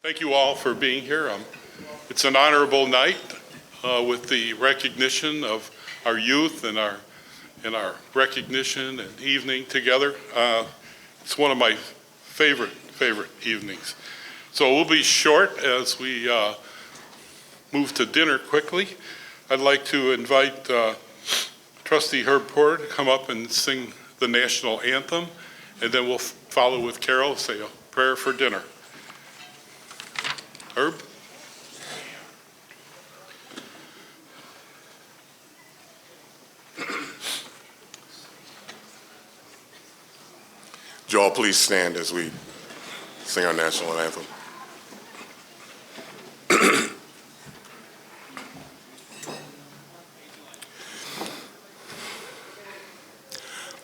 Thank you all for being here. It's an honorable night with the recognition of our youth and our recognition and evening together. It's one of my favorite evenings. So we'll be short as we move to dinner quickly. I'd like to invite Trustee Herb Porter to come up and sing the national anthem, and then we'll follow with Carol, say a prayer for dinner. Herb? Would you all please stand as we sing our national anthem?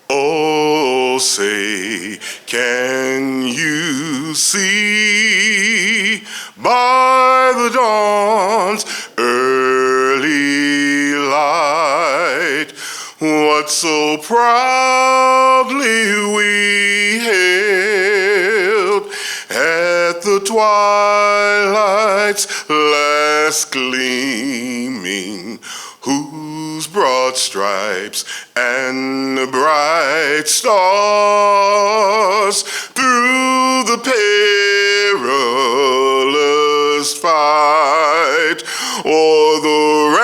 Oh, say, can you see by the dawn's early light what so proudly we hailed at the twilight's last gleaming, whose broad stripes and bright stars through the perilous fight o'er the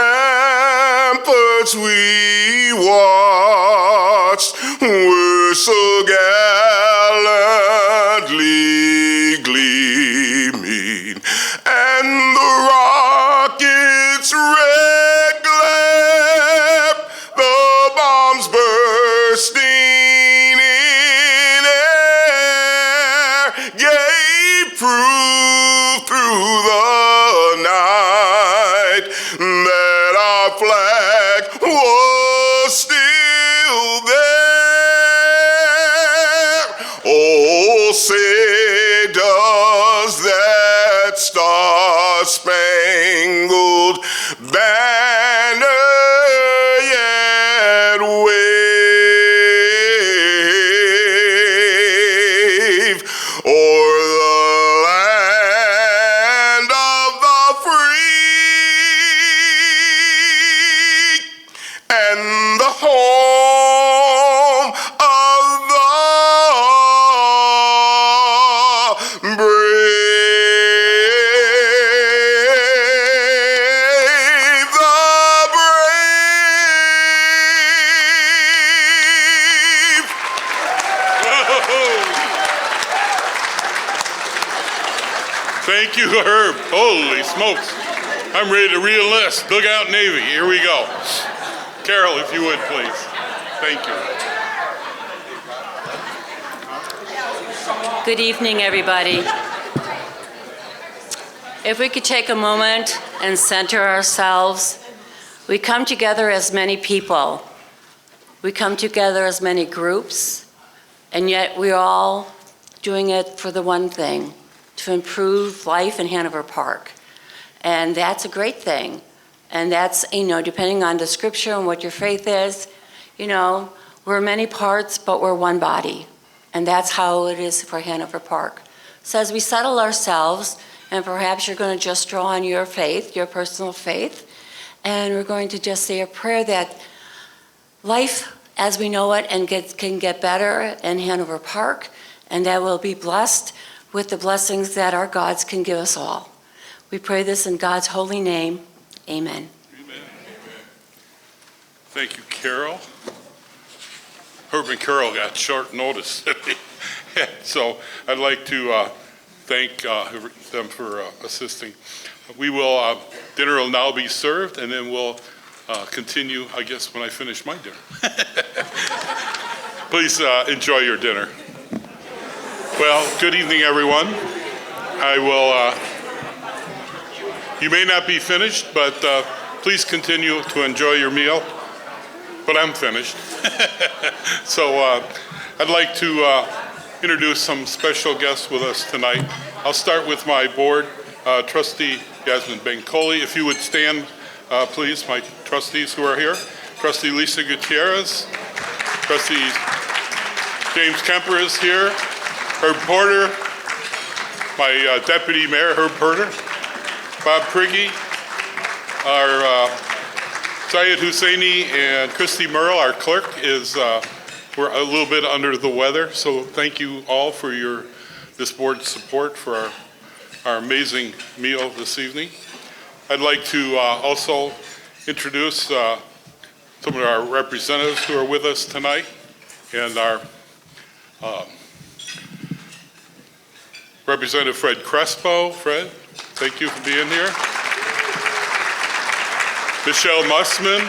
ramparts we watched were so gallantly gleaming, and the rockets red glare, the bombs bursting in air, gave proof through the night that our flag was still there. Oh, say does that star-spangled banner yet wave o'er the land of the free and the home of the brave, Thank you, Herb. Holy smokes. I'm ready to re-enlist. Look out, Navy. Here we go. Carol, if you would, please. Thank you. Good evening, everybody. If we could take a moment and center ourselves, we come together as many people. We come together as many groups, and yet we're all doing it for the one thing, to improve life in Hanover Park. And that's a great thing. And that's, depending on the scripture and what your faith is, we're many parts, but we're one body. And that's how it is for Hanover Park. So as we settle ourselves, and perhaps you're going to just draw on your faith, your personal faith, and we're going to just say a prayer that life as we know it and can get better in Hanover Park, and that we'll be blessed with the blessings that our gods can give us all. We pray this in God's holy name. Amen. Amen. Thank you, Carol. Herb and Carol got short notice. So I'd like to thank them for assisting. Dinner will now be served, and then we'll continue, I guess, when I finish my dinner. Please enjoy your dinner. Well, good evening, everyone. You may not be finished, but please continue to enjoy your meal. But I'm finished. So I'd like to introduce some special guests with us tonight. I'll start with my board, Trustee Yasmin Bencoli. If you would stand, please, my trustees who are here. Trustee Lisa Gutierrez. Trustee James Kemper is here. Herb Porter. my Deputy Mayor, Herb Herder, Bob Prigge, our Syed Husseini, and Christy Merle, our clerk, we're a little bit under the weather, so thank you all for this board's support for our amazing meal this evening. I'd like to also introduce some of our representatives who are with us tonight, and our Representative Fred Crespo. Fred, thank you for being here. Michelle Mussman.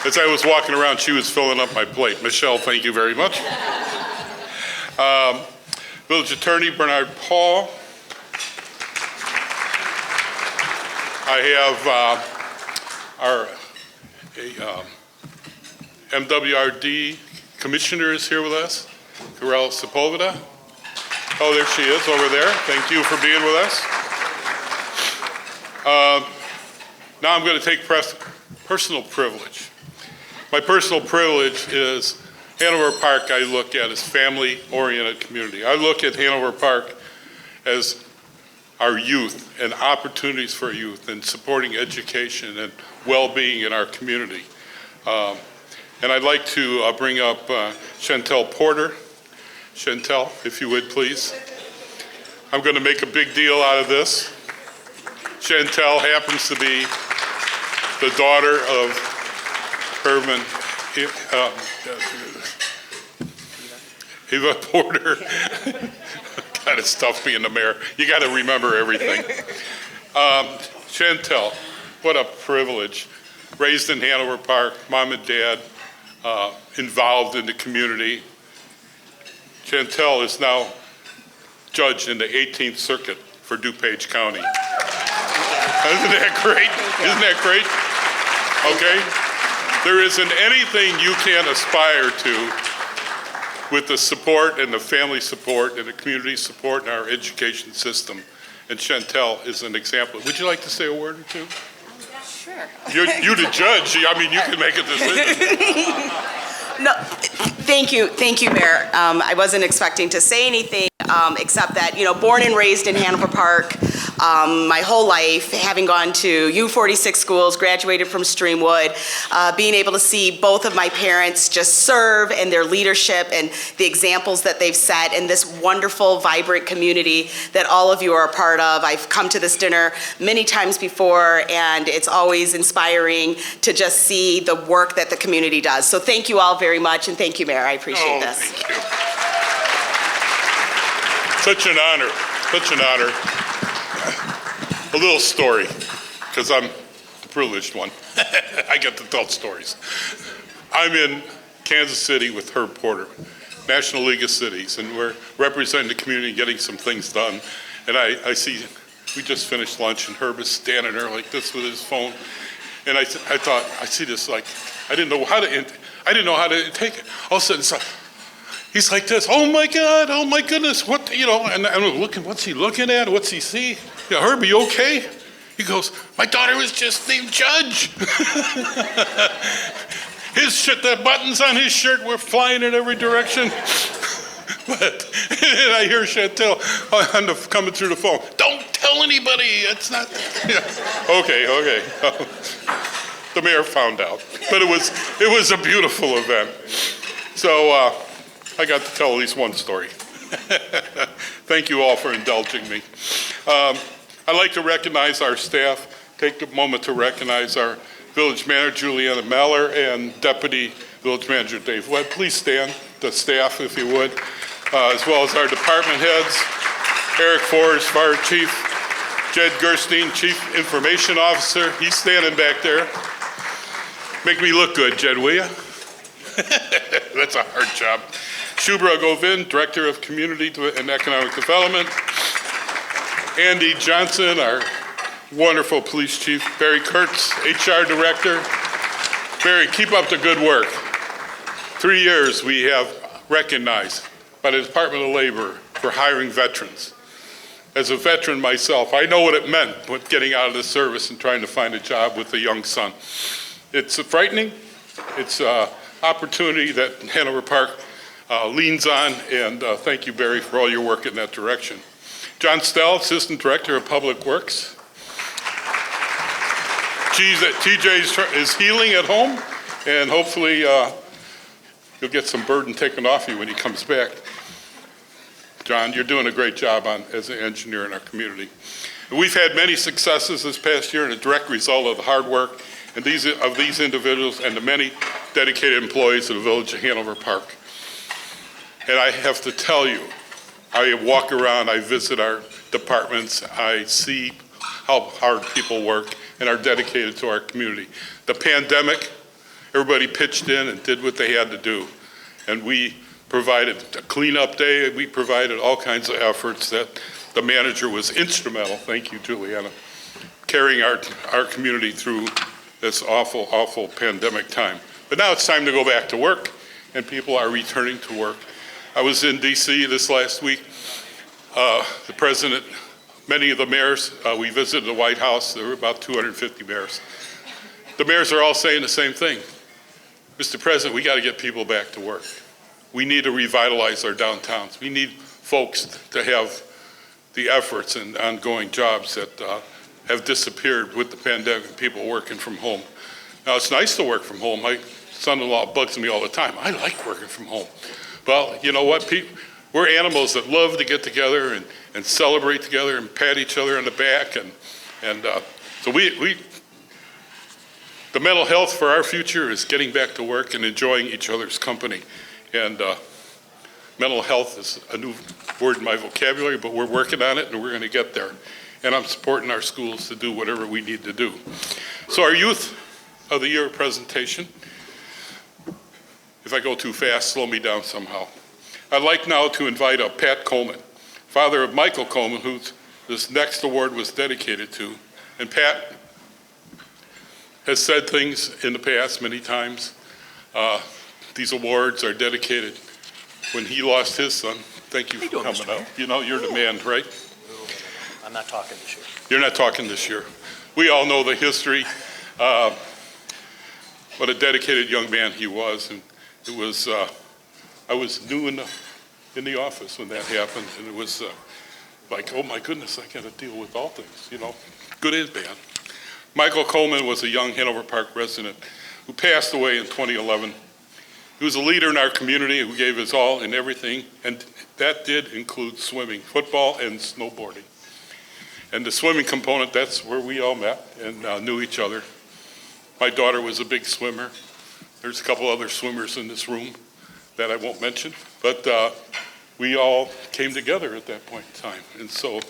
As I was walking around, she was filling up my plate. Michelle, thank you very much. Village Attorney Bernard Paul. I have our MWRD Commissioner is here with us, Karel Sepulveda. Oh, there she is over there. Thank you for being with us. Now I'm going to take personal privilege. My personal privilege is Hanover Park I look at as family-oriented community. I look at Hanover Park as our youth and opportunities for youth and supporting education and well-being in our community. And I'd like to bring up Chantel Porter. Chantel, if you would, please. I'm going to make a big deal out of this. Chantel happens to be the daughter of Herman Eva Porter. Kind of stuff being the mayor. You got to remember everything. Chantel, what a privilege. Raised in Hanover Park, mom and dad, involved in the community. Chantel is now judge in the 18th Circuit for DuPage County. Isn't that great? Isn't that great? Okay. There isn't anything you can aspire to with the support and the family support and the community support in our education system. And Chantel is an example. Would you like to say a word or two? Sure. You're the judge. I mean, you can make a decision. No, thank you, Mayor. I wasn't expecting to say anything except that, born and raised in Hanover Park my whole life, having gone to U46 schools, graduated from Streamwood, being able to see both of my parents just serve and their leadership and the examples that they've set in this wonderful, vibrant community that all of you are a part of. I've come to this dinner many times before, and it's always inspiring to just see the work that the community does. So thank you all very much, and thank you, Mayor. I appreciate this. Thank you. Such an honor, such an honor. A little story, because I'm the privileged one. I get to tell stories. I'm in Kansas City with Herb Porter, National League of Cities, and we're representing the community, getting some ththings done. And I see, we just finished lunch, and Herb is standing there like this with his phone. And I thought, I see this like, I didn't know how to take it. All of a sudden, it's like, he's like this, oh my God, oh my goodness, what, and I'm looking, what's he looking at? What's he see? Yeah, Herb, you okay? He goes, my daughter was just named Judge. The buttons on his shirt were flying in every direction. But and I hear Chantel coming through the phone, don't tell anybody, it's not, okay. The mayor found out, but it was a beautiful event. So I got to tell at least one story. Thank you all for indulging me. I'd like to recognize our staff, take a moment to recognize our Village Manager, Juliana Meller, and Deputy Village Manager, Dave Webb. Please stand, the staff, if you would, as well as our department heads, Eric Forrest, Fire Chief, Jed Gerstein, Chief Information Officer. He's standing back there. Make me look good, Jed, will you? That's a hard job. Shubhra Govind, Director of Community and Economic Development. Andy Johnson, our wonderful police chief. Barry Kurtz, HR Director. Barry, keep up the good work. 3 years we have recognized by the Department of Labor for hiring veterans. As a veteran myself, I know what it meant with getting out of the service and trying to find a job with a young son. It's frightening. It's an opportunity that Hanover Park leans on, and thank you, Barry, for all your work in that direction. John Stell, Assistant Director of Public Works. TJ is healing at home, and hopefully you'll get some burden taken off you when he comes back. John, you're doing a great job as an engineer in our community. And we've had many successes this past year, and a direct result of the hard work and these individuals and the many dedicated employees of the Village of Hanover Park. And I have to tell you, I walk around, I visit our departments, I see how hard people work and are dedicated to our community. The pandemic, everybody pitched in and did what they had to do. And we provided a cleanup day, we provided all kinds of efforts that the manager was instrumental, thank you, Juliana, carrying our community through this awful, awful pandemic time. But now it's time to go back to work, and people are returning to work. I was in DC this last week. The president, many of the mayors, we visited the White House. There were about 250 mayors. The mayors are all saying the same thing. Mr. President, we got to get people back to work. We need to revitalize our downtowns. We need folks to have the efforts and ongoing jobs that have disappeared with the pandemic, people working from home. Now, it's nice to work from home. My son-in-law bugs me all the time. I like working from home. Well, you know what? We're animals that love to get together and celebrate together and pat each other on the back. So the mental health for our future is getting back to work and enjoying each other's company. And mental health is a new word in my vocabulary, but we're working on it and we're going to get there. And I'm supporting our schools to do whatever we need to do. So our Youth of the Year presentation, if I go too fast, slow me down somehow. I'd like now to invite up Pat Coleman, father of Michael Coleman, who this next award was dedicated to. And Pat has said things in the past many times. These awards are dedicated when he lost his son. Thank you for coming out. You know, you're the man, right? I'm not talking this year. You're not talking this year. We all know the history. What a dedicated young man he was. And it was, I was new in the office when that happened. And it was like, oh my goodness, I got to deal with all things, you know, good and bad. Michael Coleman was a young Hanover Park resident who passed away in 2011. He was a leader in our community who gave his all in everything, and that did include swimming, football, and snowboarding. And the swimming component, that's where we all met and knew each other. My daughter was a big swimmer. There's a couple other swimmers in this room that I won't mention, but we all came together at that point in time. And so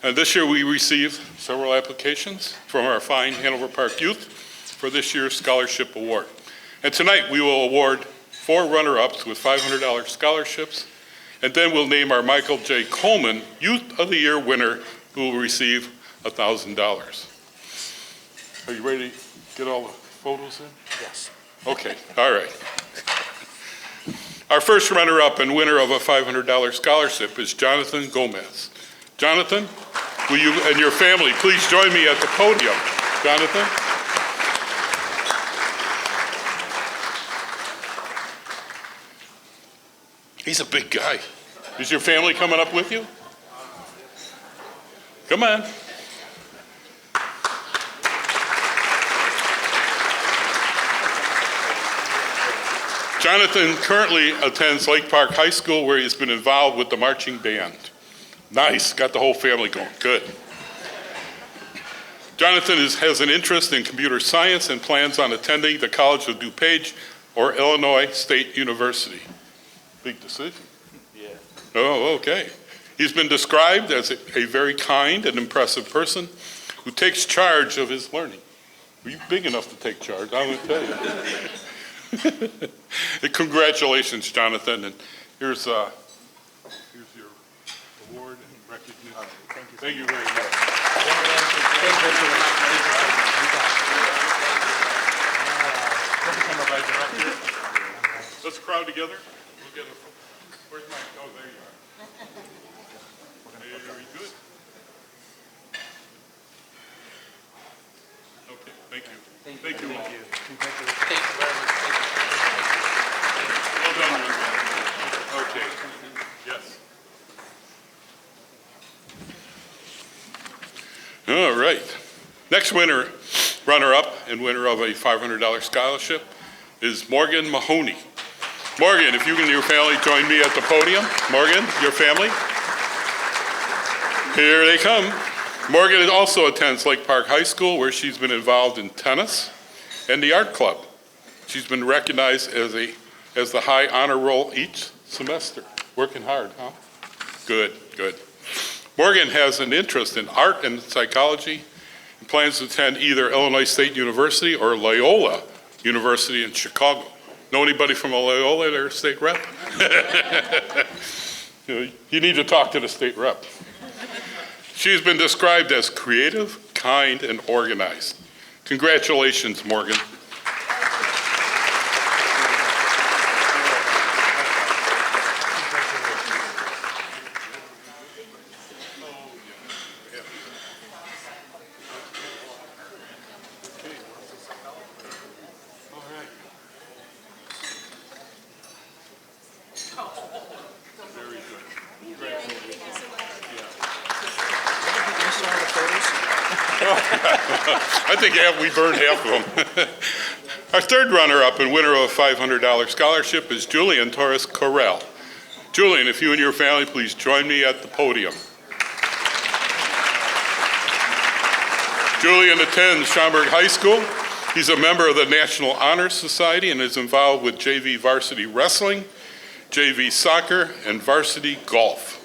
this year we received several applications from our fine Hanover Park youth for this year's scholarship award. And tonight we will award 4 runner-ups with $500 scholarships, and then we'll name our Michael J. Coleman Youth of the Year winner, who will receive $1,000. Are you ready to get all the photos in? Yes. Okay, all right. Our first runner-up and winner of a $500 scholarship is Jonathan Gomez. Jonathan, will you and your family please join me at the podium? Jonathan? He's a big guy. Is your family coming up with you? Come on. Jonathan currently attends Lake Park High School, where he's been involved with the marching band. Nice, got the whole family going, good. Jonathan has an interest in computer science and plans on attending the College of DuPage or Illinois State University. Big decision. Yeah. Oh, okay. He's been described as a very kind and impressive person who takes charge of his learning. Are you big enough to take charge? I would tell you. And congratulations, Jonathan. And here's your award and recognition. Thank you very much. Let's crowd together. We'll get a, where's my, oh, there you are. Very good. Okay, thank you. Thank you all. Thank you very much. Well done, young man. Next runner-up and winner of a $500 scholarship is Morgan Mahoney. Morgan, if you and your family join me at the podium. Morgan, your family. Here they come. Morgan also attends Lake Park High School, where she's been involved in tennis and the art club. She's been recognized as the high honor roll each semester. Working hard, huh? Good, good. Morgan has an interest in art and psychology and plans to attend either Illinois State University or Loyola University in Chicago. Know anybody from Loyola, their state rep? You need to talk to the state rep. She's been described as creative, kind, and organized. Congratulations, Morgan. I think we burned half of them. Our third runner-up and winner of a $500 scholarship is Julian Torres Corral. Julian, if you and your family please join me at the podium. Julian attends Schaumburg High School. He's a member of the National Honor Society and is involved with JV varsity wrestling, JV soccer, and varsity golf.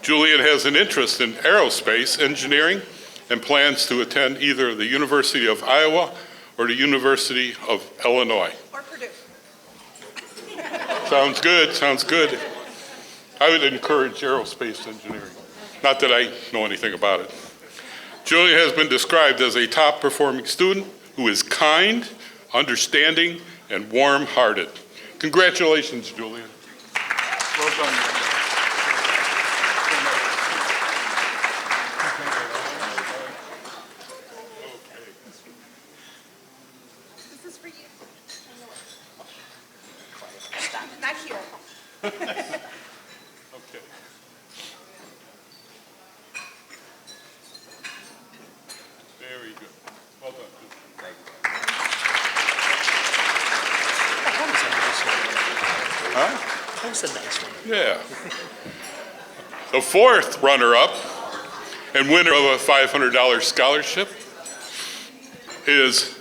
Julian has an interest in aerospace engineering and plans to attend either the University of Iowa or the University of Illinois. Or Purdue. Sounds good, sounds good. I would encourage aerospace engineering. Not that I know anything about it. Julian has been described as a top performing student who is kind, understanding, and warm-hearted. Congratulations, Julian. Well done. Not here. Okay. Very good. Well done. That was a nice one. Huh? That was a nice one. Yeah. The fourth runner-up and winner of a $500 scholarship is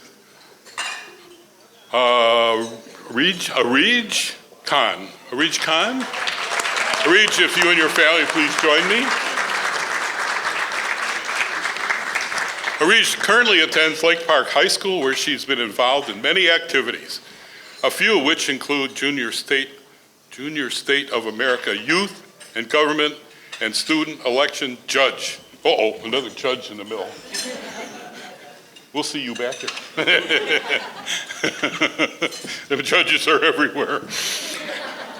Arij Khan. Arij Khan? Arij, if you and your family please join me. Arij currently attends Lake Park High School, where she's been involved in many activities, a few of which include Junior State of America Youth and Government and Student Election Judge. Uh-oh, another judge in the middle. We'll see you back here. The judges are everywhere.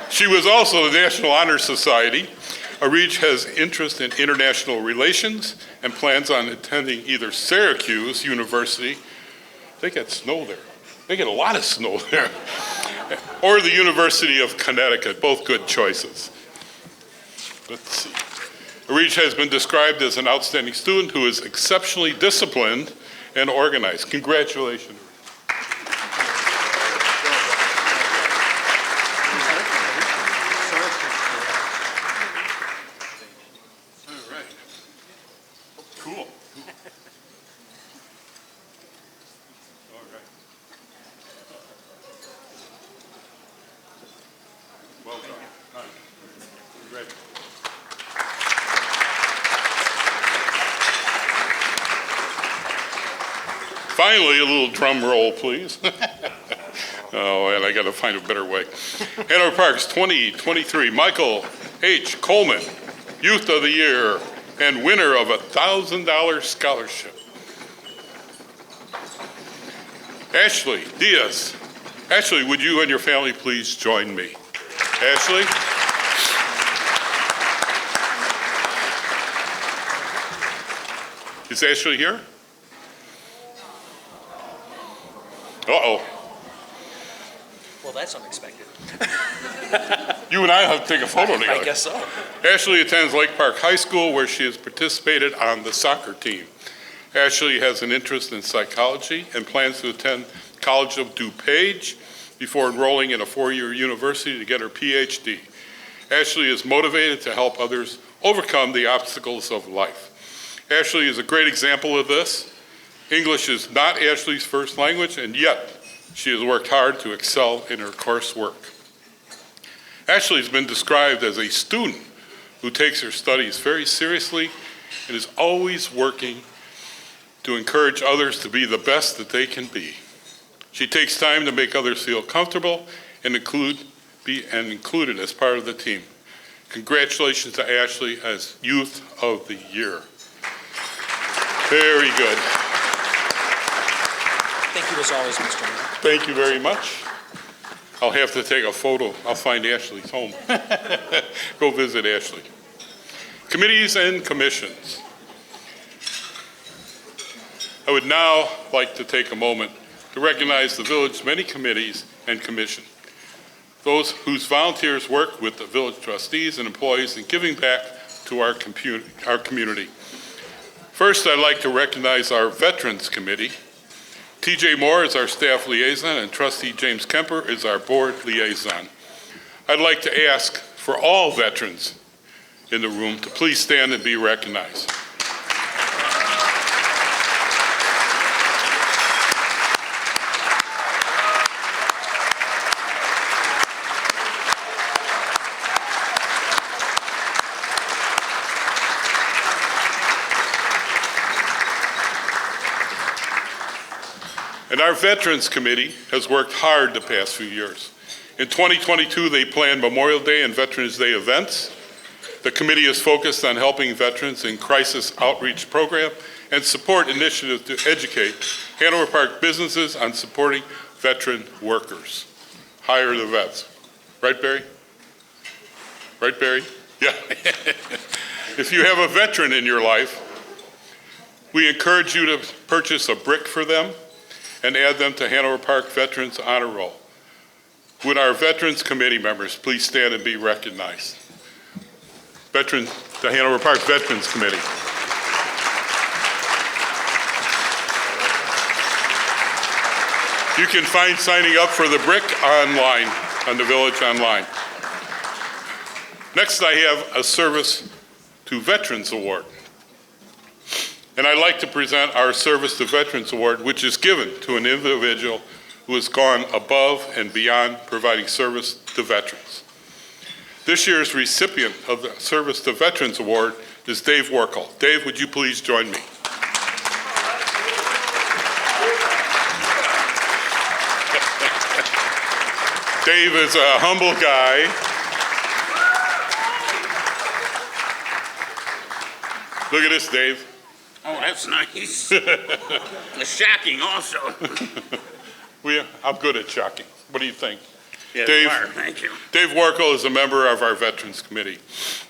She was also the National Honor Society. Arij has interest in international relations and plans on attending either Syracuse University, they get snow there, they get a lot of snow there, or the University of Connecticut, both good choices. Let's see. Arij has been described as an outstanding student who is exceptionally disciplined and organized. Congratulations. All right. Cool. All right. Well done. Nice. Great. Finally, a little drum roll, please. Oh, and I got to find a better way. Hanover Park's 2023 Michael H. Coleman, Youth of the Year, and winner of a $1,000 scholarship. Ashley Diaz. Ashley, would you and your family please join me? Ashley? Is Ashley here? Uh-oh. Well, that's unexpected. You and I have to take a photo together. I guess so. Ashley attends Lake Park High School, where she has participated on the soccer team. Ashley has an interest in psychology and plans to attend College of DuPage before enrolling in a four-year university to get her PhD. Ashley is motivated to help others overcome the obstacles of life. Ashley is a great example of this. English is not Ashley's first language, and yet she has worked hard to excel in her coursework. Ashley has been described as a student who takes her studies very seriously and is always working to encourage others to be the best that they can be. She takes time to make others feel comfortable and be included as part of the team. Congratulations to Ashley as Youth of the Year. Very good. Thank you as always, Mr. Mayor. Thank you very much. I'll have to take a photo. I'll find Ashley's home. Go visit Ashley. Committees and commissions. I would now like to take a moment to recognize the village's many committees and commissions, those whose volunteers work with the village trustees and employees in giving back to our community. First, I'd like to recognize our Veterans Committee. TJ Moore is our staff liaison, and Trustee James Kemper is our board liaison. I'd like to ask for all veterans in the room to please stand and be recognized. And our Veterans Committee has worked hard the past few years. In 2022, they planned Memorial Day and Veterans Day events. The committee is focused on helping veterans in crisis outreach program and support initiatives to educate Hanover Park businesses on supporting veteran workers. Hire the vets. Right, Barry? Right, Barry? Yeah. If you have a veteran in your life, we encourage you to purchase a brick for them and add them to Hanover Park Veterans Honor Roll. Would our Veterans Committee members please stand and be recognized? The Hanover Park Veterans Committee. You can find signing up for the brick online, on the Village online. Next, I have a Service to Veterans Award. And I'd like to present our Service to Veterans Award, which is given to an individual who has gone above and beyond providing service to veterans. This year's recipient of the Service to Veterans Award is Dave Warkle. Dave, would you please join me? Dave is a humble guy. Look at this, Dave. Oh, that's nice. Shocking also. I'm good at shocking. What do you think? Yes, Dave, you are. Thank you. Dave Warkle is a member of our Veterans Committee.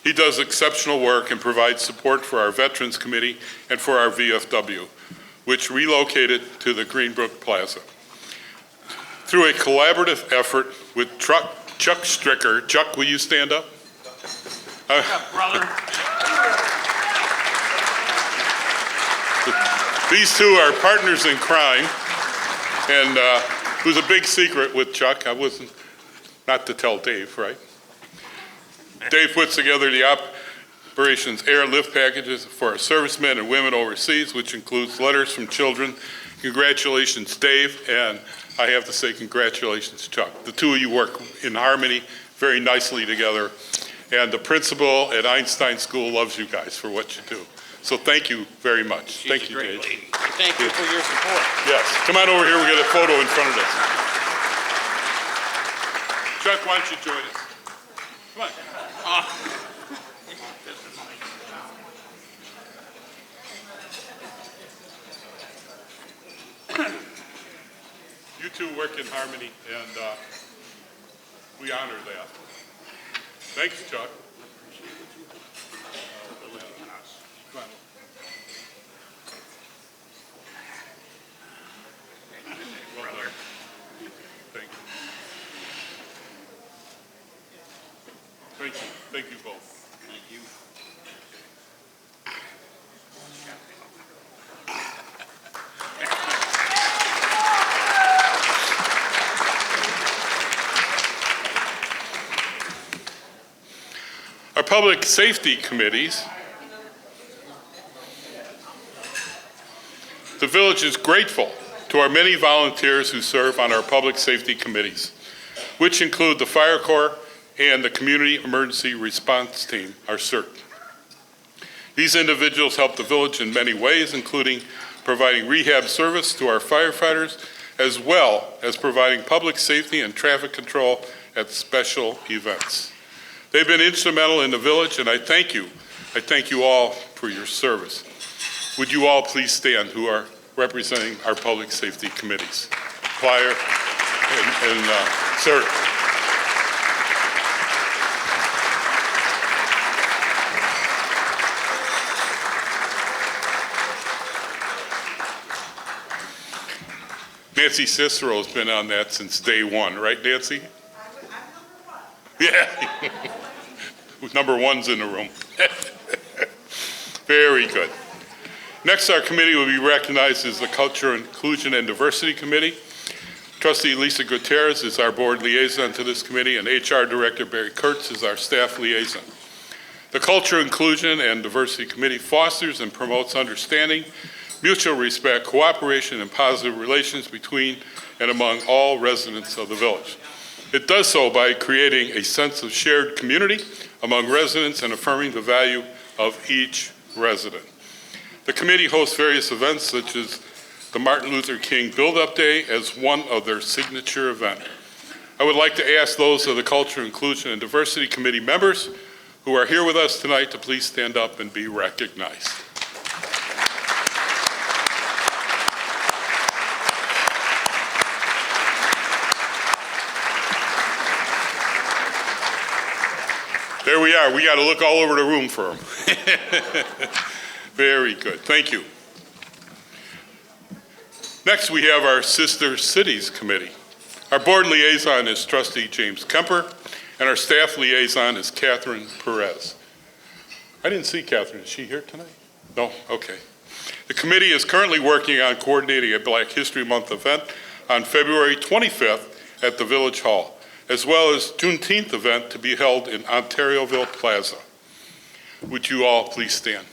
He does exceptional work and provides support for our Veterans Committee and for our VFW, which relocated to the Greenbrook Plaza. Through a collaborative effort with Chuck Stricker. Chuck, will you stand up? What's up, brother? These two are partners in crime, and it was a big secret with Chuck. I wasn't, not to tell Dave, right? Dave puts together the Operations Airlift packages for our servicemen and women overseas, which includes letters from children. Congratulations, Dave, and I have to say congratulations, Chuck. The two of you work in harmony very nicely together, and the principal at Einstein School loves you guys for what you do. So thank you very much. She's Thank a you, great Dave. lady. Thank you for your support. Yes, come on over here, we got a photo in front of us. Chuck, why don't you join us? Come on. You two work in harmony, and we honor that. Thanks, Chuck. Come on. Well done. Thank you. Thank you. Thank you both. Thank you. Our public safety committees. The village is grateful to our many volunteers who serve on our public safety committees, which include the Fire Corps and the Community Emergency Response Team, our CERT. These individuals help the village in many ways, including providing rehab service to our firefighters, as well as providing public safety and traffic control at special events. They've been instrumental in the village, and I thank you. I thank you all for your service. Would you all please stand who are representing our public safety committees? Fire and CERT. Nancy Cicero's been on that since day one, right, Nancy? I'm number one. Yeah. Number one's in the room. Very good. Next, our committee will be recognized as the Culture, Inclusion, and Diversity Committee. Trustee Lisa Gutierrez is our board liaison to this committee, and HR Director Barry Kurtz is our staff liaison. The Culture, Inclusion, and Diversity Committee fosters and promotes understanding, mutual respect, cooperation, and positive relations between and among all residents of the village. It does so by creating a sense of shared community among residents and affirming the value of each resident. The committee hosts various events such as the Martin Luther King Build-Up Day as one of their signature events. I would like to ask those of the Culture, Inclusion, and Diversity Committee members who are here with us tonight to please stand up and be recognized. There we are. We got to look all over the room for them. Very good. Thank you. Next, we have our Sister Cities Committee. Our board liaison is Trustee James Kemper, and our staff liaison is Catherine Perez. I didn't see Catherine. Is she here tonight? No? Okay. The committee is currently working on coordinating a Black History Month event on February 25th at the Village Hall, as well as Juneteenth event to be held in Ontarioville Plaza. Would you all please stand?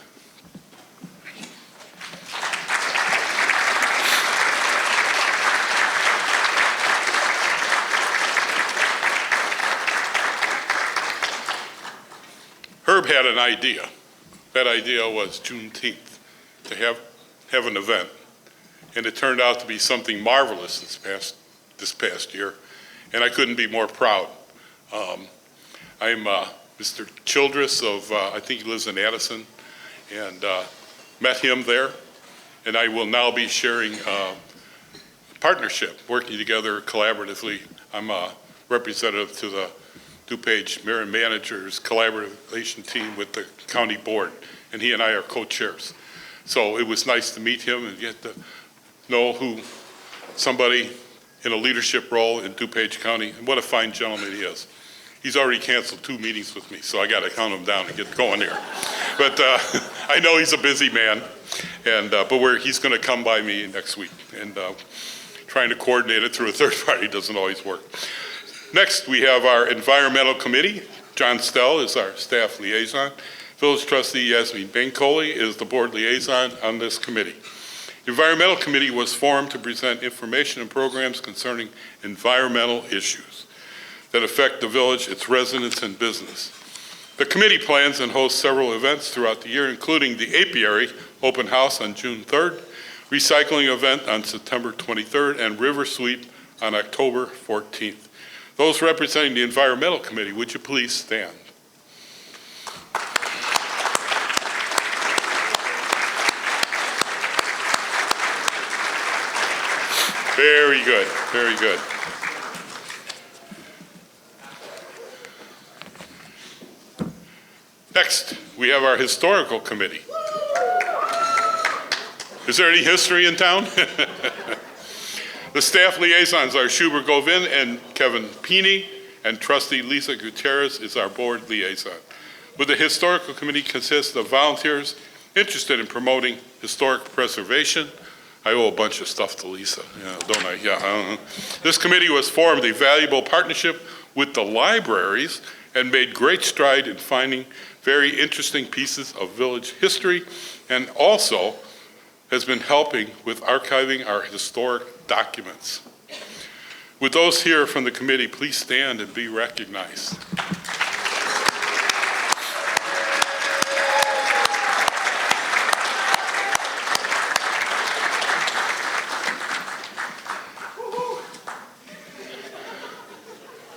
Herb had an idea. That idea was Juneteenth, to have an event. And it turned out to be something marvelous this past year. And I couldn't be more proud. I'm Mr. Childress of, I think he lives in Addison, and met him there. And I will now be sharing partnership, working together collaboratively. I'm a representative to the DuPage Mayor and Manager's collaboration team with the county board, and he and I are co-chairs. So it was nice to meet him and get to know somebody in a leadership role in DuPage County, and what a fine gentleman he is. He's already canceled 2 meetings with me, so I got to count him down and get going here. But I know he's a busy man, and but he's going to come by me next week, and trying to coordinate it through a third party doesn't always work. Next, we have our Environmental Committee. John Stell is our staff liaison. Village Trustee Yasmin Bankoli is the board liaison on this committee. The Environmental Committee was formed to present information and programs concerning environmental issues that affect the village, its residents, and business. The committee plans and hosts several events throughout the year, including the Apiary Open House on June 3rd, Recycling Event on September 23rd, and River Sweep on October 14th. Those representing the Environmental Committee, would you please stand? Very good, very good. Next, we have our Historical Committee. Is there any history in town? The staff liaisons are Schubert Govin and Kevin Peeney, and Trustee Lisa Gutierrez is our board liaison. With the Historical Committee consists of volunteers interested in promoting historic preservation. I owe a bunch of stuff to Lisa, don't I? Yeah. This committee was formed a valuable partnership with the libraries and made great stride in finding very interesting pieces of village history, and also has been helping with archiving our historic documents. With those here from the committee, please stand and be recognized.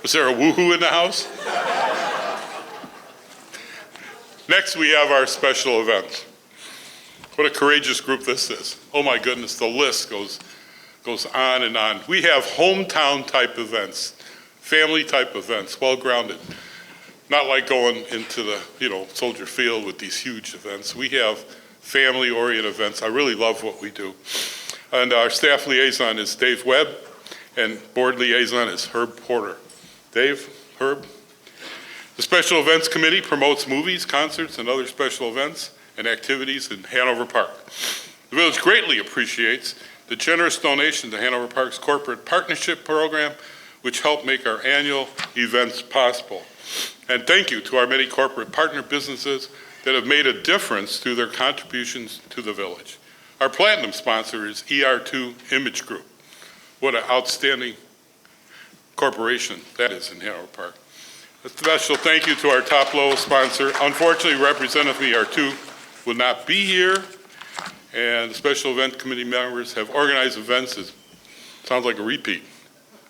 Is there a woohoo in the house? Next, we have our special events. What a courageous group this is. Oh my goodness, the list goes on and on. We have hometown type events, family type events, well-grounded. Not like going into the, Soldier Field with these huge events. We have family-oriented events. I really love what we do. And our staff liaison is Dave Webb, and board liaison is Herb Porter. Dave, Herb. The Special Events Committee promotes movies, concerts, and other special events and activities in Hanover Park. The village greatly appreciates the generous donation to Hanover Park's corporate partnership program, which helped make our annual events possible. And thank you to our many corporate partner businesses that have made a difference through their contributions to the village. Our platinum sponsor is ER2 Image Group. What an outstanding corporation that is in Hanover Park. A special thank you to our top level sponsor. Unfortunately, Representative ER2 will not be here, and the Special Event Committee members have organized events. It sounds like a repeat.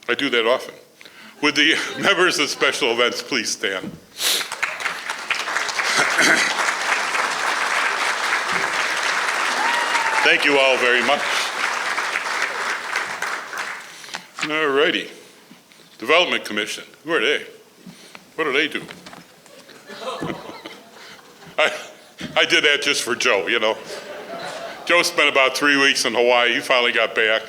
I do that often. Would the members of Special Events please stand? Thank you all very much. All righty. Development Commission, who are they? What do they do? I did that just for Joe, Joe spent about 3 weeks in Hawaii. He finally got back.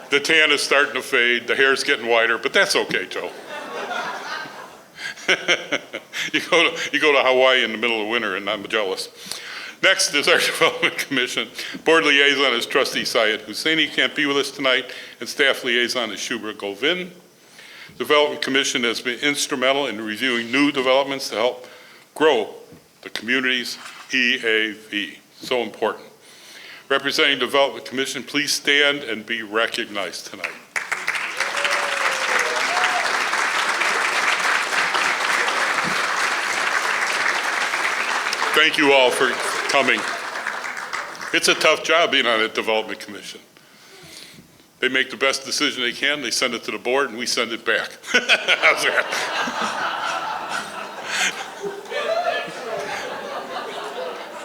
The tan is starting to fade. The hair's getting whiter, but that's okay, Joe. You go to Hawaii in the middle of winter, and I'm jealous. Next is our Development Commission. Board liaison is Trustee Syed Husseini, can't be with us tonight, and staff liaison is Shubra Govin. Development Commission has been instrumental in reviewing new developments to help grow the community's EAV. So important. Representing Development Commission, please stand and be recognized tonight. Thank you all for coming. It's a tough job being on a Development Commission. They make the best decision they can, they send it to the board, and we send it back. How's that?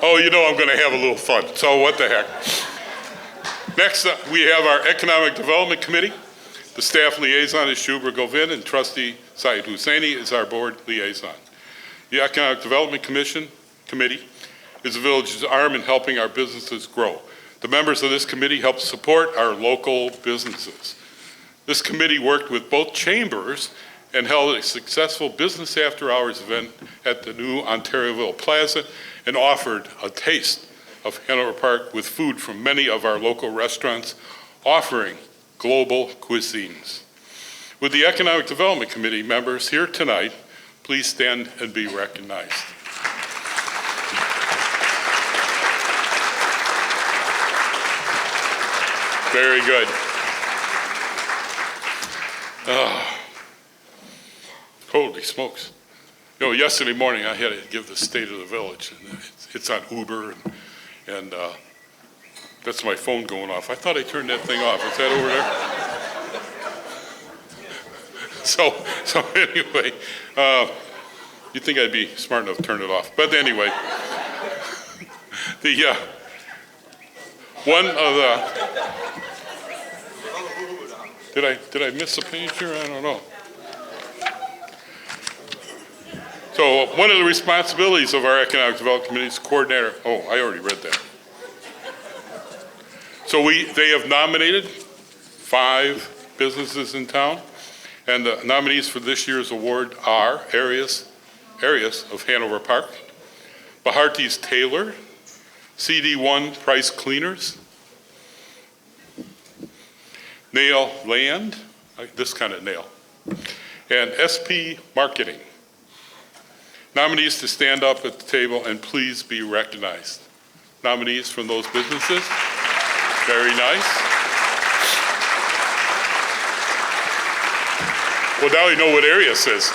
Oh, I'm going to have a little fun, so what the heck. Next, we have our Economic Development Committee. The staff liaison is Shubra Govin, and Trustee Syed Husseini is our board liaison. The Economic Development Committee is the village's arm in helping our businesses grow. The members of this committee help support our local businesses. This committee worked with both chambers and held a successful business after hours event at the new Ontarioville Plaza and offered a taste of Hanover Park with food from many of our local restaurants offering global cuisines. With the Economic Development Committee members here tonight, please stand and be recognized. Very good. Holy smokes. Yesterday morning I had to give the state of the village, and it's on Uber, and that's my phone going off. I thought I turned that thing off. Is that over there? So anyway, you'd think I'd be smart enough to turn it off. But anyway, one of the, did I miss a page here? I don't know. So one of the responsibilities of our Economic Development Committee is coordinator. Oh, I already read that. So they have nominated 5 businesses in town, and the nominees for this year's award are areas of Hanover Park, Baharti's Tailor, CD1 Price Cleaners, Nail Land, this kind of nail, and SP Marketing. Nominees to stand up at the table and please be recognized. Nominees from those businesses. Very nice. Well, now you know what area it is.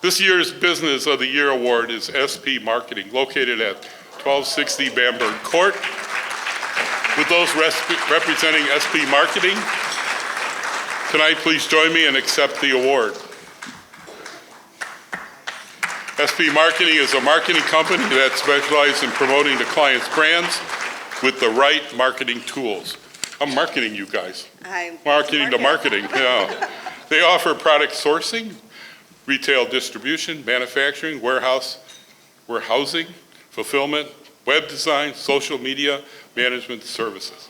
This year's Business of the Year Award is SP Marketing, located at 1260 Bamberg Court. With those representing SP Marketing, tonight please join me and accept the award. SP Marketing is a marketing company that specializes in promoting the client's brands with the right marketing tools. I'm marketing you guys. Marketing to marketing, yeah. They offer product sourcing, retail distribution, manufacturing, warehousing, fulfillment, web design, social media, management services.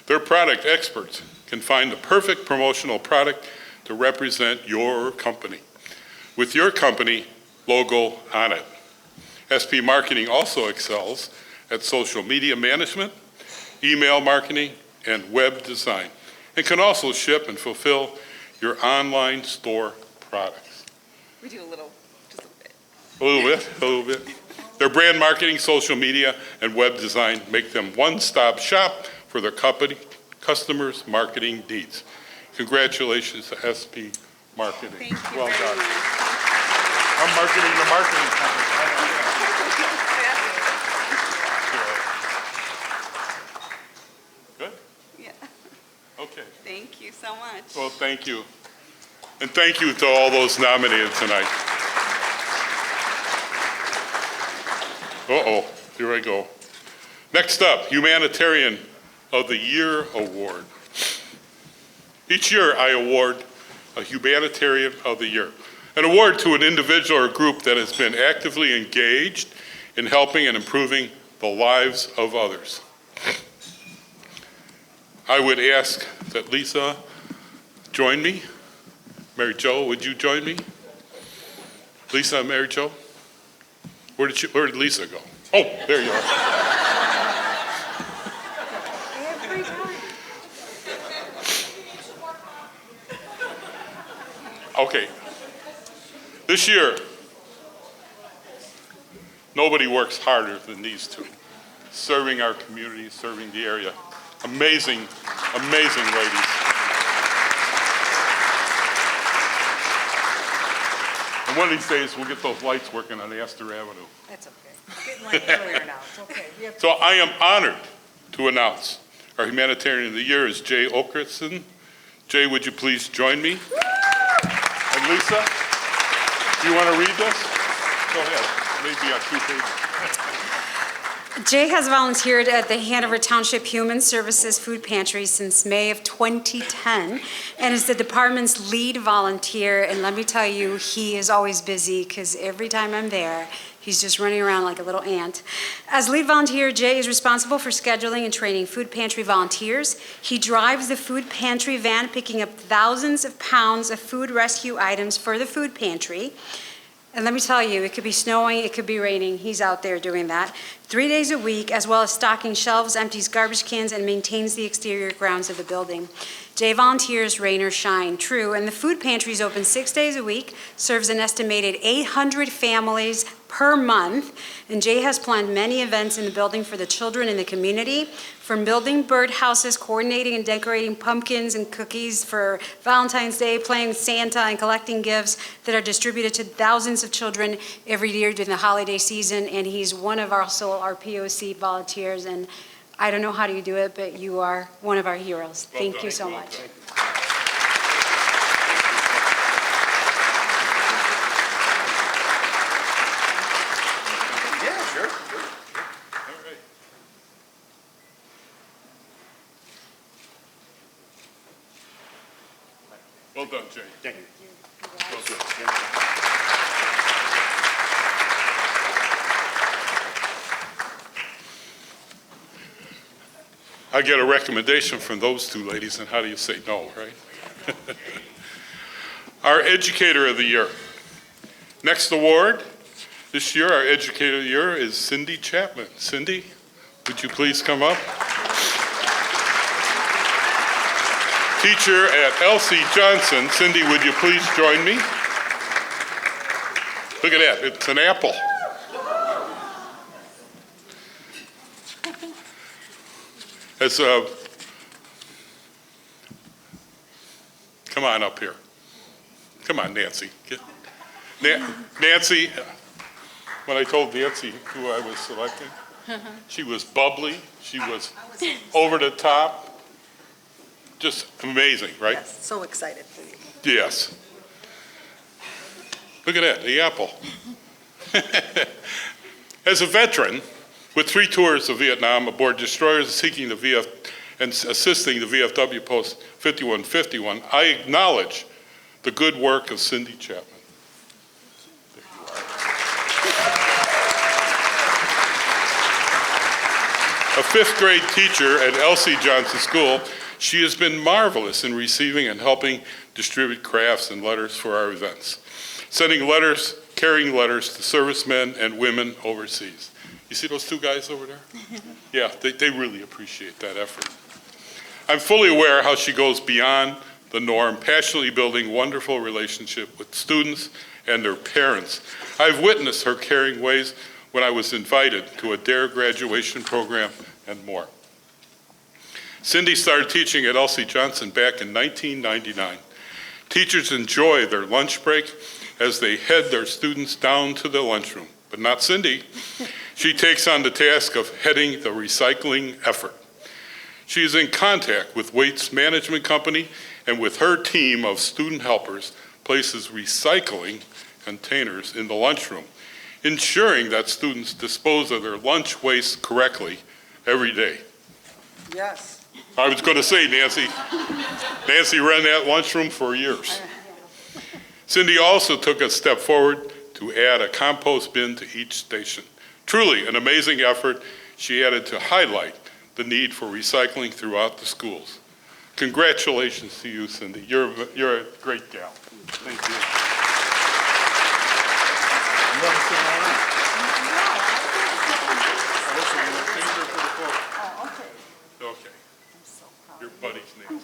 Their product experts can find the perfect promotional product to represent your company with your company logo on it. SP Marketing also excels at social media management, email marketing, and web design, and can also ship and fulfill your online store products. We do a little, just a bit. A little bit. Their brand marketing, social media, and web design make them one-stop shop for their company, customers' marketing needs. Congratulations to SP Marketing. Thank you Well very done. much. I'm marketing the marketing company. Good? Yeah. Okay. Thank you so much. Well, thank you. And thank you to all those nominated tonight. Uh-oh, here I go. Next up, Humanitarian of the Year Award. Each year I award a Humanitarian of the Year, an award to an individual or group that has been actively engaged in helping and improving the lives of others. I would ask that Lisa join me. Mary Jo, would you join me? Lisa and Mary Jo? Where did Lisa go? Oh, there you are. Every time. Okay. This year, nobody works harder than these two, serving our community, serving the area. Amazing, amazing ladies. And one of these days, we'll get those lights working on Astor Avenue. That's okay. It's getting light earlier now. It's okay. We have So I am honored to announce our Humanitarian of the Year is Jay Okerson. Jay, would you please join me? And Lisa, do you want to read this? Go ahead. Maybe on 2 pages. Jay has volunteered at the Hanover Township Human Services Food Pantry since May of 2010 and is the department's lead volunteer. And let me tell you, he is always busy because every time I'm there, he's just running around like a little ant. As lead volunteer, Jay is responsible for scheduling and training food pantry volunteers. He drives the food pantry van, picking up thousands of pounds of food rescue items for the food pantry. And let me tell you, it could be snowing, it could be raining. He's out there doing that 3 days a week, as well as stocking shelves, empties garbage cans, and maintains the exterior grounds of the building. Jay volunteers, rain or shine, true, and the food pantry is open 6 days a week, serves an estimated 800 families per month, and Jay has planned many events in the building for the children in the community, from building birdhouses, coordinating and decorating pumpkins and cookies for Valentine's Day, playing Santa, and collecting gifts that are distributed to thousands of children every year during the holiday season, and he's one of our POC volunteers, and I don't know how you do it, but you are one of our heroes. Well Thank done. you so Well much. done. Yeah, sure. All right. Well done, Jay. Thank you. Well done. I get a recommendation from those two ladies, and how do you say no, right? Our Educator of the Year. Next award this year, our Educator of the Year is Cindy Chapman. Cindy, would you please come up? Teacher at Elsie Johnson. Cindy, would you please join me? Look at that, it's an apple. It's come on up here. Come on, Nancy. Nancy, when I told Nancy who I was selecting, she was bubbly, she was over the top, just amazing, right? Yes, so excited for you. Yes. Look at that, the apple. As a veteran, with 3 tours of Vietnam aboard destroyers seeking the VF and assisting the VFW post 5151, I acknowledge the good work of Cindy Chapman. There you are. A 5th grade teacher at Elsie Johnson School, she has been marvelous in receiving and helping distribute crafts and letters for our events, sending letters, carrying letters to servicemen and women overseas. You see those 2 guys over there? Yeah, they really appreciate that effort. I'm fully aware how she goes beyond the norm, passionately building wonderful relationship with students and their parents. I've witnessed her caring ways when I was invited to a DARE graduation program and more. Cindy started teaching at Elsie Johnson back in 1999. Teachers enjoy their lunch break as they head their students down to the lunchroom, but not Cindy. She takes on the task of heading the recycling effort. She is in contact with Waste Management Company and with her team of student helpers places recycling containers in the lunchroom, ensuring that students dispose of their lunch waste correctly every day. Yes. I was going to say, Nancy ran that lunchroom for years. Cindy also took a step forward to add a compost bin to each station. Truly an amazing effort she added to highlight the need for recycling throughout the schools. Congratulations to you, Cindy. You're a great gal. Thank you. You want to say all that? Listen, you want finger for the photo? Oh, okay. Okay. I'm so proud. Your buddy's name.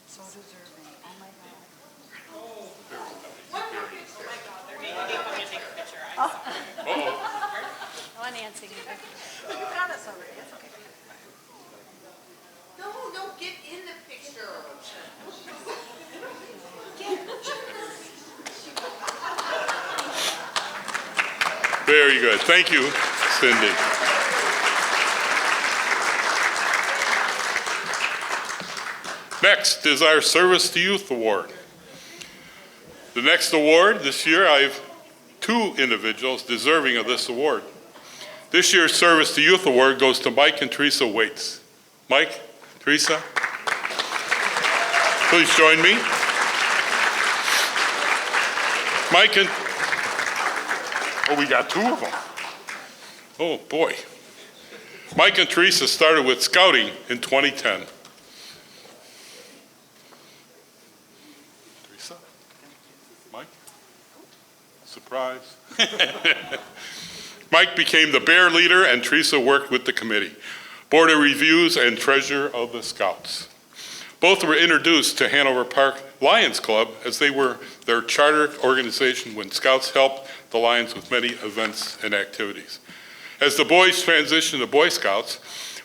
So deserving. Oh, my God. I want Nancy. You got us already. It's okay. No, don't get in the picture. Very good. Thank you, Cindy. Next is our Service to Youth Award. The next award this year, I have 2 individuals deserving of this award. This year's Service to Youth Award goes to Mike and Teresa Waits. Mike, Teresa, please join me. Mike and, oh, we got 2 of them. Oh, boy. Mike and Teresa started with scouting in 2010. Teresa? Mike? Surprise. Mike became the bear leader and Teresa worked with the committee, board of reviews, and treasurer of the Scouts. Both were introduced to Hanover Park Lions Club as they were their charter organization when Scouts helped the Lions with many events and activities. As the boys transitioned to Boy Scouts,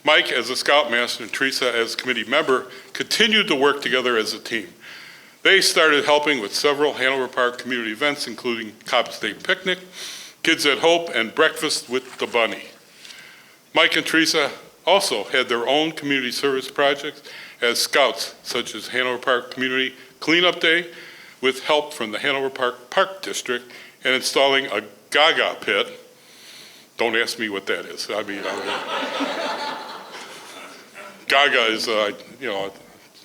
Mike as a Scoutmaster and Teresa as committee member continued to work together as a team. They started helping with several Hanover Park community events, including Cobb's Day Picnic, Kids at Hope, and Breakfast with the Bunny. Mike and Teresa also had their own community service projects as Scouts, such as Hanover Park Community Cleanup Day, with help from the Hanover Park District, and installing a Gaga pit. Don't ask me what that is. Gaga is,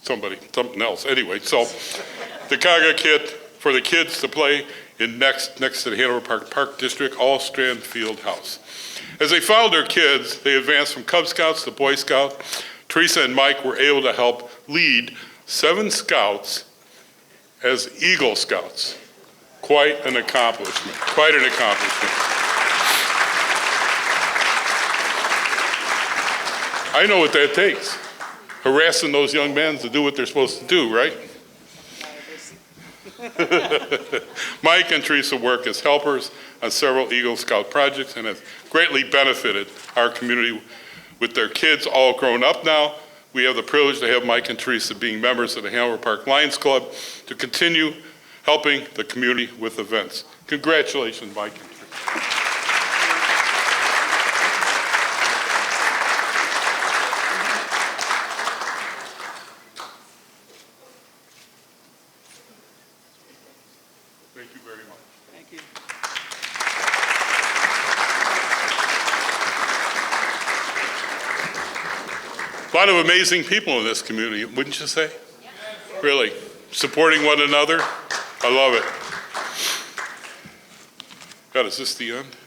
something else. Anyway, so the Gaga kit for the kids to play in next to the Hanover Park District All-Strand Field House. As they followed their kids, they advanced from Cub Scouts to Boy Scout. Teresa and Mike were able to help lead 7 Scouts as Eagle Scouts. Quite an accomplishment. Quite an accomplishment. I know what that takes. Harassing those young men to do what they're supposed to do, right? Mike and Teresa work as helpers on several Eagle Scout projects and have greatly benefited our community with their kids all grown up now. We have the privilege to have Mike and Teresa being members of the Hanover Park Lions Club to continue helping the community with events. Congratulations, Mike and Teresa. Thank you very much. Thank you. A lot of amazing people in this community, wouldn't you say? Really, supporting one another. I love it. God, is this the end?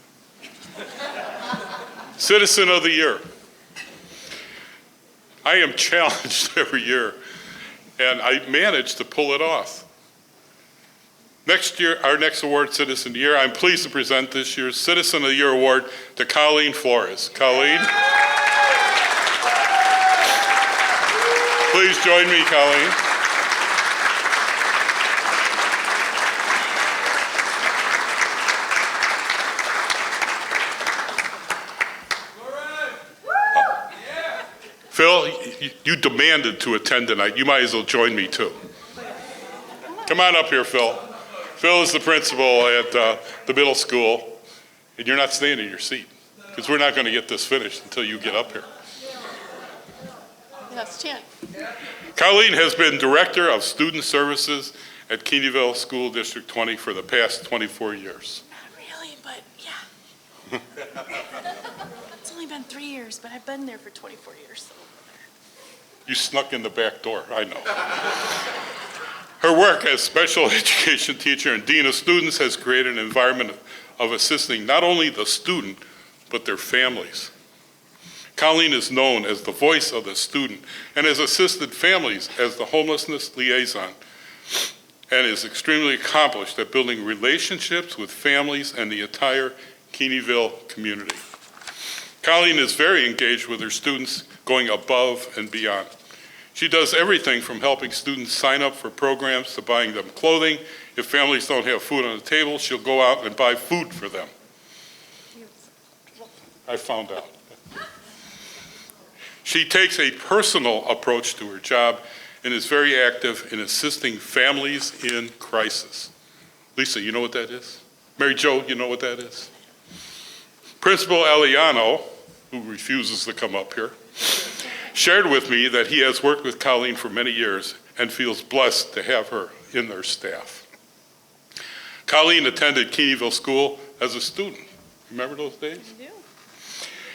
Citizen of the Year. I am challenged every year, and I managed to pull it off. Next year, our next award, Citizen of the Year, I'm pleased to present this year's Citizen of the Year Award to Colleen Flores. Colleen? Please join me, Colleen. Phil, you demanded to attend tonight. You might as well join me, too. Come on up here, Phil. Phil is the principal at the middle school, and you're not staying in your seat, because we're not going to get this finished until you get up here. Yes, Chan. Colleen has been Director of Student Services at Keeneyville School District 20 for the past 24 years. Not really, but yeah. It's only been 3 years, but I've been there for 24 years. So. You snuck in the back door, I know. Her work as special education teacher and dean of students has created an environment of assisting not only the student, but their families. Colleen is known as the voice of the student and has assisted families as the homelessness liaison and is extremely accomplished at building relationships with families and the entire Keeneyville community. Colleen is very engaged with her students, going above and beyond. She does everything from helping students sign up for programs to buying them clothing. If families don't have food on the table, she'll go out and buy food for them. I found out. She takes a personal approach to her job and is very active in assisting families in crisis. Lisa, you know what that is? Mary Jo, you know what that is? Principal Eliano, who refuses to come up here, shared with me that he has worked with Colleen for many years and feels blessed to have her in their staff. Colleen attended Keeneyville School as a student. Remember those days? I do.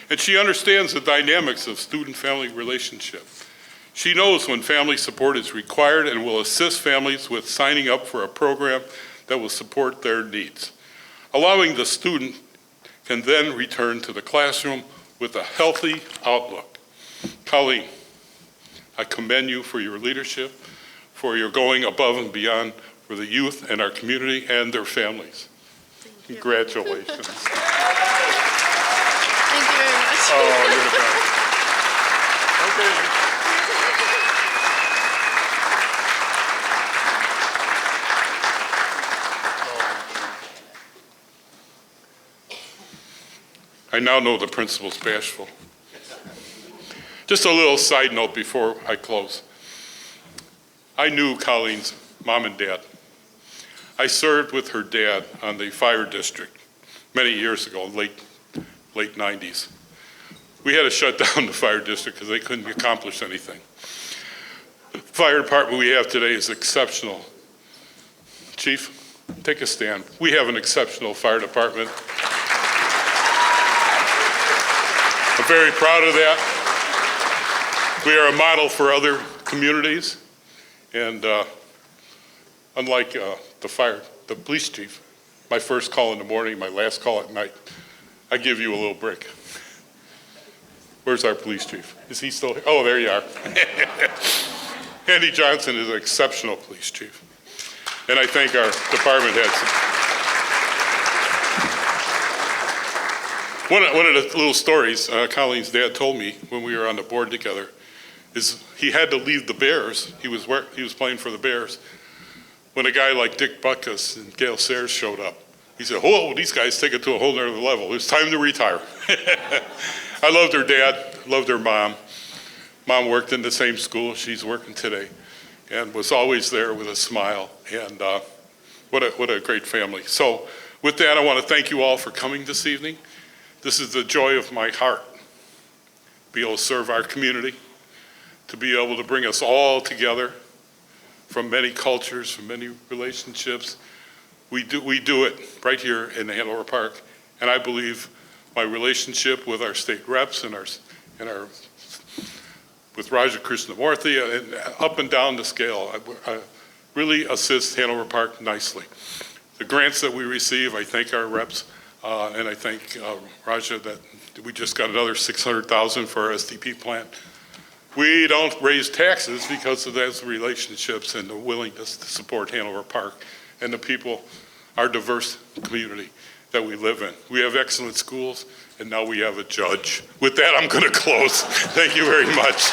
And she understands the dynamics of student-family relationship. She knows when family support is required and will assist families with signing up for a program that will support their needs. Allowing the student can then return to the classroom with a healthy outlook. Colleen, I commend you for your leadership, for your going above and beyond for the youth and our community and their families. Congratulations. Thank you very much. Oh, you're the best. Okay. I now know the principal's bashful. Just a little side note before I close. I knew Colleen's mom and dad. I served with her dad on the fire district many years ago, late 90s. We had to shut down the fire district because they couldn't accomplish anything. The fire department we have today is exceptional. Chief, take a stand. We have an exceptional fire department. I'm very proud of that. We are a model for other communities. And unlike the police chief, my first call in the morning, my last call at night, I give you a little break. Where's our police chief? Is he still here? Oh, there you are. Andy Johnson is an exceptional police chief. And I think our department heads. One of the little stories Colleen's dad told me when we were on the board together is he had to leave the Bears. He was playing for the Bears when a guy like Dick Butkus and Gail Sayers showed up. He said, whoa, these guys take it to a whole nother level. It's time to retire. I loved her dad, loved her mom. Mom worked in the same school she's working today and was always there with a smile. And what a great family. So with that, I want to thank you all for coming this evening. This is the joy of my heart, be able to serve our community, to be able to bring us all together from many cultures, from many relationships. We do it right here in Hanover Park, and I believe my relationship with our state reps and with Raja Krishnamurthy and up and down the scale, I really assist Hanover Park nicely. The grants that we receive, I thank our reps, and I thank Raja that we just got another $600,000 for our SDP plant. We don't raise taxes because of those relationships and the willingness to support Hanover Park and the people, our diverse community that we live in. We have excellent schools, and now we have a judge. With that, I'm going to close. Thank you very much.